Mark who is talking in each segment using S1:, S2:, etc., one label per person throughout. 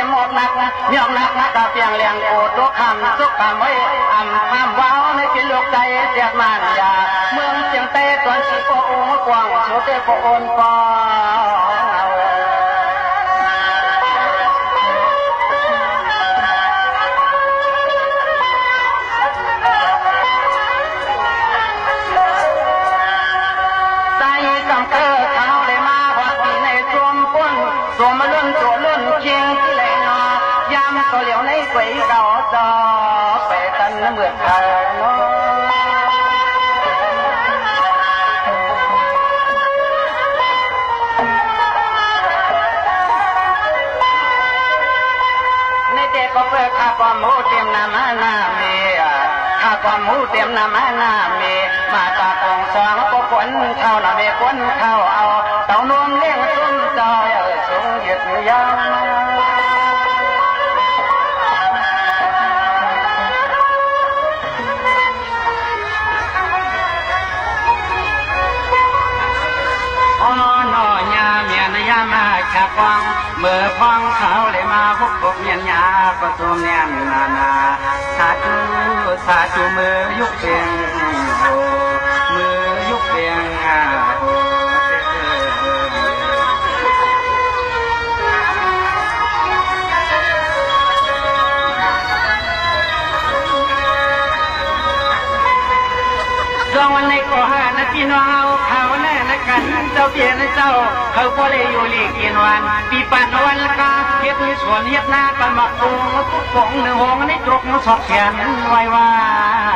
S1: ยมหมดหนักยอมหนักกะเพียงเลี้ยงโอดทุกคำสุขคำไว้คำว้าวในจิตลูกใจเสียมันยาเมืองเสียงเตะตัวสีโปองกว้างสุดเตะโปอนปอก็เหลียวในไฟเก่าจอไปกันเหมือนเธอในเด็กก็เพื่อข้าความหูเตรียมน้ำมาหน้ามีข้าความหูเตรียมน้ำมาหน้ามีมาตาตองสองก็ขวัญเข้าหน้าเด็กขวัญเข้าเอาเต่านวมเลี้ยงซุ้มจอยสูงหยุดยาวมาขับฟังเมื่อฟังเขาเลยมาพบเมียนยาก็ตัวเมียนนาสาธุมือยุกเพียงมือยุกเพียงดวงวันในก็หานาทีน้องเอาเขาแน่ละกันเจ้าเพียนเจ้าเขาพอเลยอยู่ลีกินวันปีปันวันละกาเฮ็ดสวนเฮ็ดนาปันมักตุงกงหนึ่งหงในตรกสอกแขนไว้ว่า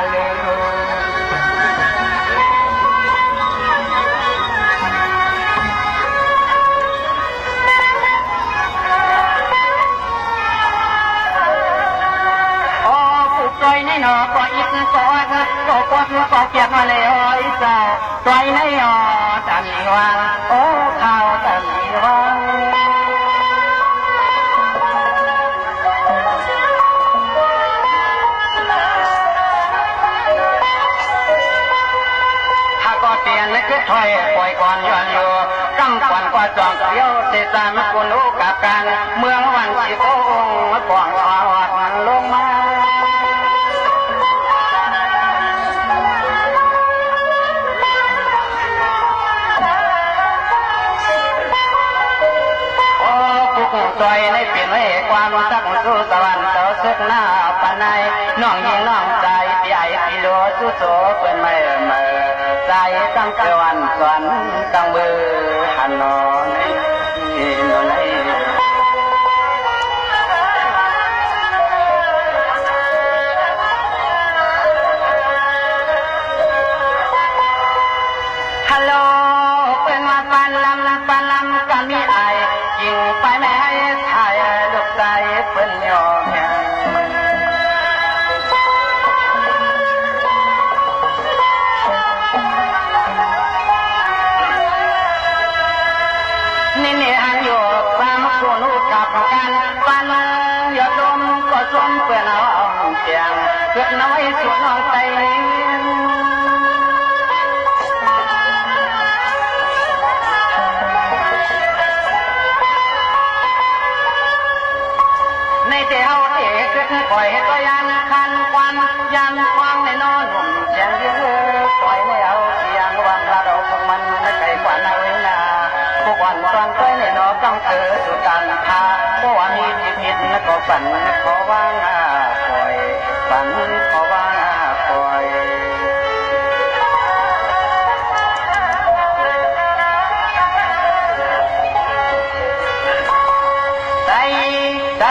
S1: เลยในหนอก็อีกก็ว่าก็กดก็เกียดมาเลยอ้อยเจ้าปล่อยในหอตันวังโอ้ข้าวตันวังถ้าก็เตียนเล็กถอยปล่อยก่อนย้อนอยู่กำก่อนกว่าจองเดียวเสียสามกุลูกับการเมืองวันสิโค้งกว่างขวาวัดลงมาจอยในเปลี่ยนไว้ความสักสู้สวรรค์เต่าซึกหน้าปันในน้องยิงน้องใจใหญ่พิโลสู้โสเป็นไม่เมื่อใจตั้งเกวันสวนตั้งมือหันนอนนอนฮัลโหลเป็นมาปันลำกันมีไอยิงไปแม่ถ่ายลูกใจเป็นยอมนี่อันอยู่ตามคนหูกับกันปันยอดลมก็ชมเพื่อนเอาเพียงเพื่อนน้อยสุดน้องใจเจ้าเอกปล่อยก็ยันคันควันยันควางในนอนหุ่นเสียงเยอะปล่อยไม่เอาเสียงวันละเราพวกมันไม่ไกลกว่านาเวนาพวกวันตอนเคยในนอกังเกิดสุดการพาพวกวันมีชีวิตก็ฝันขอว่างปล่อยฝันขอว่างปล่อยใจ